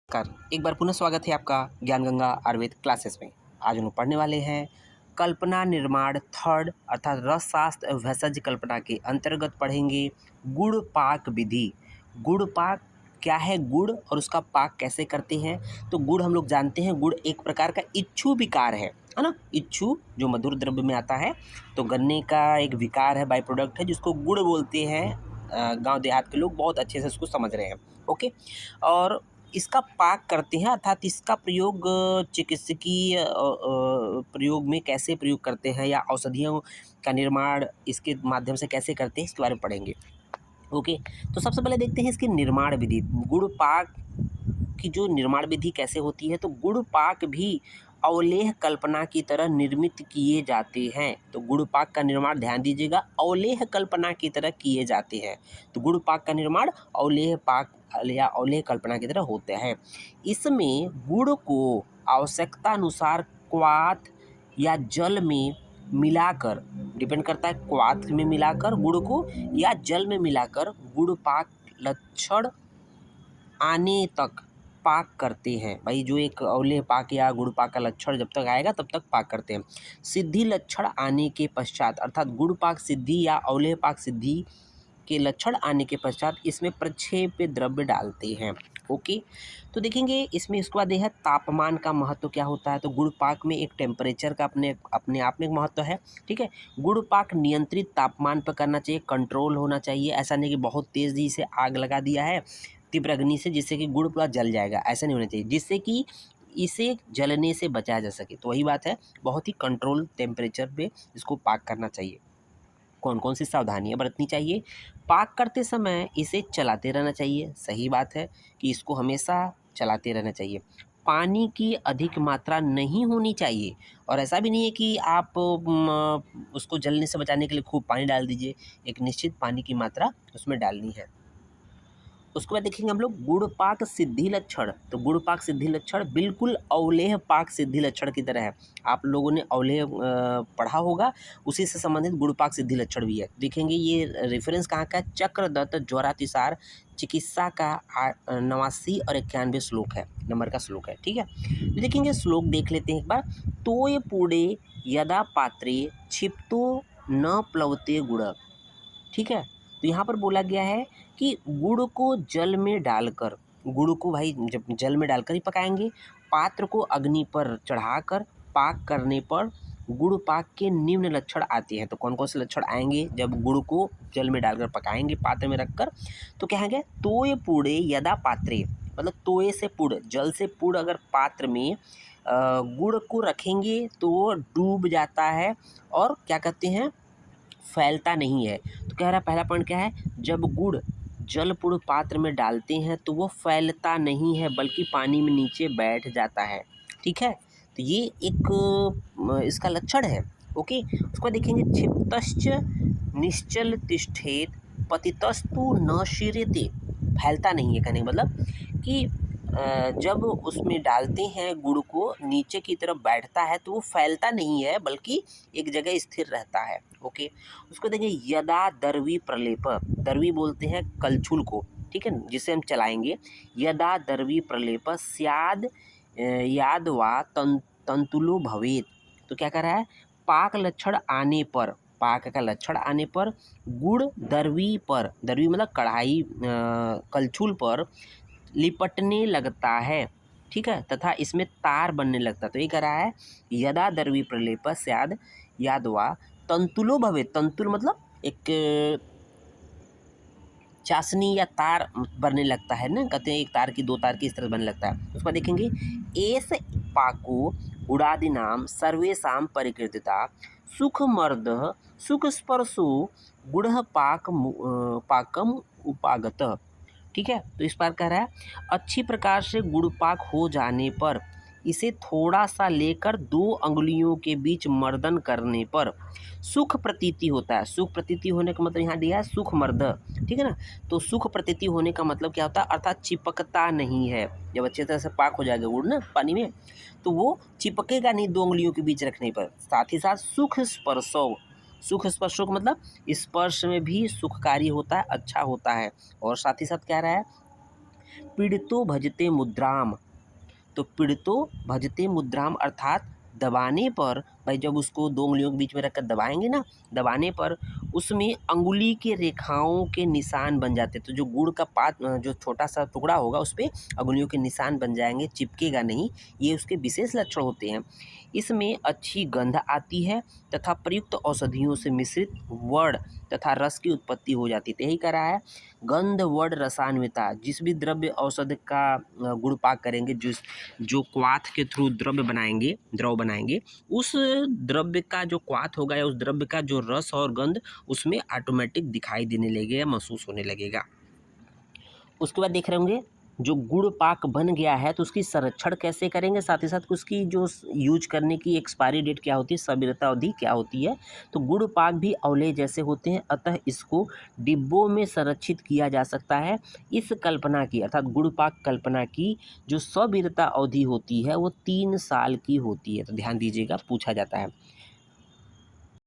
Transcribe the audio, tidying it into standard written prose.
नमस्कार, एक बार पुनः स्वागत है आपका ज्ञान गंगा आयुर्वेद क्लासेस में। आज हम लोग पढ़ने वाले हैं कल्पना निर्माण थर्ड अर्थात रसशास्त्र एवं भेषज कल्पना के अंतर्गत पढ़ेंगे गुड़ पाक विधि। गुड़ पाक क्या है, गुड़ और उसका पाक कैसे करते हैं। तो गुड़ हम लोग जानते हैं, गुड़ एक प्रकार का इच्छु विकार है ना। इच्छु जो मधुर द्रव्य में आता है, तो गन्ने का एक विकार है, बाई प्रोडक्ट है, जिसको गुड़ बोलते हैं। गांव देहात के लोग बहुत अच्छे से उसको समझ रहे हैं। ओके, और इसका पाक करते हैं अर्थात इसका प्रयोग चिकित्सकीय प्रयोग में कैसे प्रयोग करते हैं या औषधियों का निर्माण इसके माध्यम से कैसे करते हैं, इसके बारे में पढ़ेंगे। ओके, तो सबसे पहले देखते हैं इसकी निर्माण विधि। गुड़ पाक की जो निर्माण विधि कैसे होती है, तो गुड़ पाक भी अवलेह कल्पना की तरह निर्मित किए जाते हैं। तो गुड़ पाक का निर्माण ध्यान दीजिएगा, अवलेह कल्पना की तरह किए जाते हैं। तो गुड़ पाक का निर्माण अवलेह पाक या अवलेह कल्पना की तरह होते हैं। इसमें गुड़ को आवश्यकता अनुसार क्वाथ या जल में मिलाकर, डिपेंड करता है क्वाथ में मिलाकर गुड़ को या जल में मिलाकर गुड़ पाक लक्षण आने तक पाक करते हैं। भाई जो एक अवलेह पाक या गुड़ पाक का लक्षण जब तक आएगा तब तक पाक करते हैं। सिद्धि लक्षण आने के पश्चात अर्थात गुड़ पाक सिद्धि या अवलेह पाक सिद्धि के लक्षण आने के पश्चात इसमें प्रक्षेप्य द्रव्य डालते हैं। ओके, तो देखेंगे इसमें इसके बाद यह है तापमान का महत्व क्या होता है। तो गुड़ पाक में एक टेम्परेचर का अपने अपने आप में एक महत्व है। ठीक है, गुड़ पाक नियंत्रित तापमान पर करना चाहिए, कंट्रोल होना चाहिए। ऐसा नहीं कि बहुत तेज़ी से आग लगा दिया है तीव्र अग्नि से जिससे कि गुड़ पूरा जल जाएगा, ऐसा नहीं होना चाहिए, जिससे कि इसे जलने से बचाया जा सके। तो वही बात है, बहुत ही कंट्रोल टेम्परेचर पे इसको पाक करना चाहिए। कौन कौन सी सावधानियां बरतनी चाहिए, पाक करते समय इसे चलाते रहना चाहिए। सही बात है कि इसको हमेशा चलाते रहना चाहिए। पानी की अधिक मात्रा नहीं होनी चाहिए, और ऐसा भी नहीं है कि आप उसको जलने से बचाने के लिए खूब पानी डाल दीजिए। एक निश्चित पानी की मात्रा उसमें डालनी है। उसके बाद देखेंगे हम लोग गुड़ पाक सिद्धि लक्षण। तो गुड़ पाक सिद्धि लक्षण बिल्कुल अवलेह पाक सिद्धि लक्षण की तरह है। आप लोगों ने अवलेह पढ़ा होगा, उसी से संबंधित गुड़ पाक सिद्धि लक्षण भी है। देखेंगे ये रेफरेंस कहाँ का है, चक्रदत्त ज्वरातिसार चिकित्सा का 89 और 91 श्लोक है, नंबर का श्लोक है। ठीक है, तो देखेंगे श्लोक देख लेते हैं एक बार। तोय पूड़े यदा पात्रे क्षिप्तो न प्लवते गुड़। ठीक है, तो यहाँ पर बोला गया है कि गुड़ को जल में डालकर, गुड़ को भाई जब जल में डालकर ही पकाएंगे, पात्र को अग्नि पर चढ़ाकर पाक करने पर गुड़ पाक के निम्न लक्षण आते हैं। तो कौन कौन से लक्षण आएंगे जब गुड़ को जल में डालकर पकाएंगे पात्र में रखकर, तो क्या है, तोय पूड़े यदा पात्रे, मतलब तोय से पुड़, जल से पुड़ अगर पात्र में गुड़ को रखेंगे तो वो डूब जाता है और क्या कहते हैं, फैलता नहीं है। तो कह रहा पहला पॉइंट क्या है, जब गुड़ जलपूर्ण पात्र में डालते हैं तो वो फैलता नहीं है बल्कि पानी में नीचे बैठ जाता है। ठीक है, तो ये एक इसका लक्षण है। ओके, उसको देखेंगे क्षिप्तश्च निश्चल तिष्ठेत पतितस्तु न शीर्यते। फैलता नहीं है कहने का मतलब कि जब उसमें डालते हैं गुड़ को, नीचे की तरफ बैठता है तो वो फैलता नहीं है बल्कि एक जगह स्थिर रहता है। ओके, उसको देखिए यदा दर्वी प्रलेप, दर्वी बोलते हैं कलछुल को, ठीक है, जिसे हम चलाएंगे। यदा दर्वी प्रलेप स्याद याद वा तंतुलो भवेत। तो क्या कर रहा है, पाक लक्षण आने पर, पाक का लक्षण आने पर गुड़ दर्वी पर, दर्वी मतलब कढ़ाई कलछुल पर लिपटने लगता है। ठीक है, तथा इसमें तार बनने लगता है। तो ये कह रहा है यदा दर्वी प्रलेप स्याद यादवा तंतुलो भवे। तंतुल मतलब एक चाशनी या तार बनने लगता है ना, कहते हैं एक तार की दो तार की इस तरह बनने लगता है। उसको देखेंगे एस पाको गुड़ादि नाम सर्वेशा परिकृतिता सुख मर्द सुख स्पर्शो गुड़ पाकम उपागत। ठीक है, तो इस बार कह रहा है अच्छी प्रकार से गुड़ पाक हो जाने पर इसे थोड़ा सा लेकर 2 अंगुलियों के बीच मर्दन करने पर सुख प्रतीति होता है। सुख प्रतीति होने का मतलब यहाँ दिया है सुख मर्द। ठीक है ना, तो सुख प्रतीति होने का मतलब क्या होता है, अर्थात चिपकता नहीं है। जब अच्छे तरह से पाक हो जाएगा गुड़ ना पानी में, तो वो चिपकेगा नहीं 2 अंगुलियों के बीच रखने पर। साथ ही साथ सुख स्पर्शो, सुख स्पर्शों का मतलब स्पर्श में भी सुखकारी होता है, अच्छा होता है। और साथ ही साथ क्या रहा है, पीड़ितो भजते मुद्राम, तो पीड़ितो भजते मुद्राम अर्थात दबाने पर, भाई जब उसको दो उंगलियों के बीच में रखकर दबाएंगे ना, दबाने पर उसमें अंगुली के रेखाओं के निशान बन जाते हैं। तो जो गुड़ का पात जो छोटा सा टुकड़ा होगा उस पर अंगुलियों के निशान बन जाएंगे, चिपकेगा नहीं। ये उसके विशेष लक्षण होते हैं। इसमें अच्छी गंध आती है तथा प्रयुक्त औषधियों से मिश्रित वर्ण तथा रस की उत्पत्ति हो जाती है। तो यही कह रहा है गंध वर्ण रसान्विता, जिस भी द्रव्य औषध का गुड़ पाक करेंगे, जो क्वाथ के थ्रू द्रव बनाएंगे, उस द्रव्य का जो क्वाथ होगा या उस द्रव्य का जो रस और गंध उसमें ऑटोमेटिक दिखाई देने लगेगा, महसूस होने लगेगा। उसके बाद देख रहे होंगे जो गुड़ पाक बन गया है तो उसकी संरक्षण कैसे करेंगे, साथ ही साथ उसकी जो यूज करने की एक्सपायरी डेट क्या होती है, सविरता अवधि क्या होती है। तो गुड़ पाक भी अवलेह जैसे होते हैं, अतः इसको डिब्बों में संरक्षित किया जा सकता है। इस कल्पना की अर्थात गुड़ पाक कल्पना की जो सविरता अवधि होती है वो 3 साल की होती है। तो ध्यान दीजिएगा, पूछा जाता है।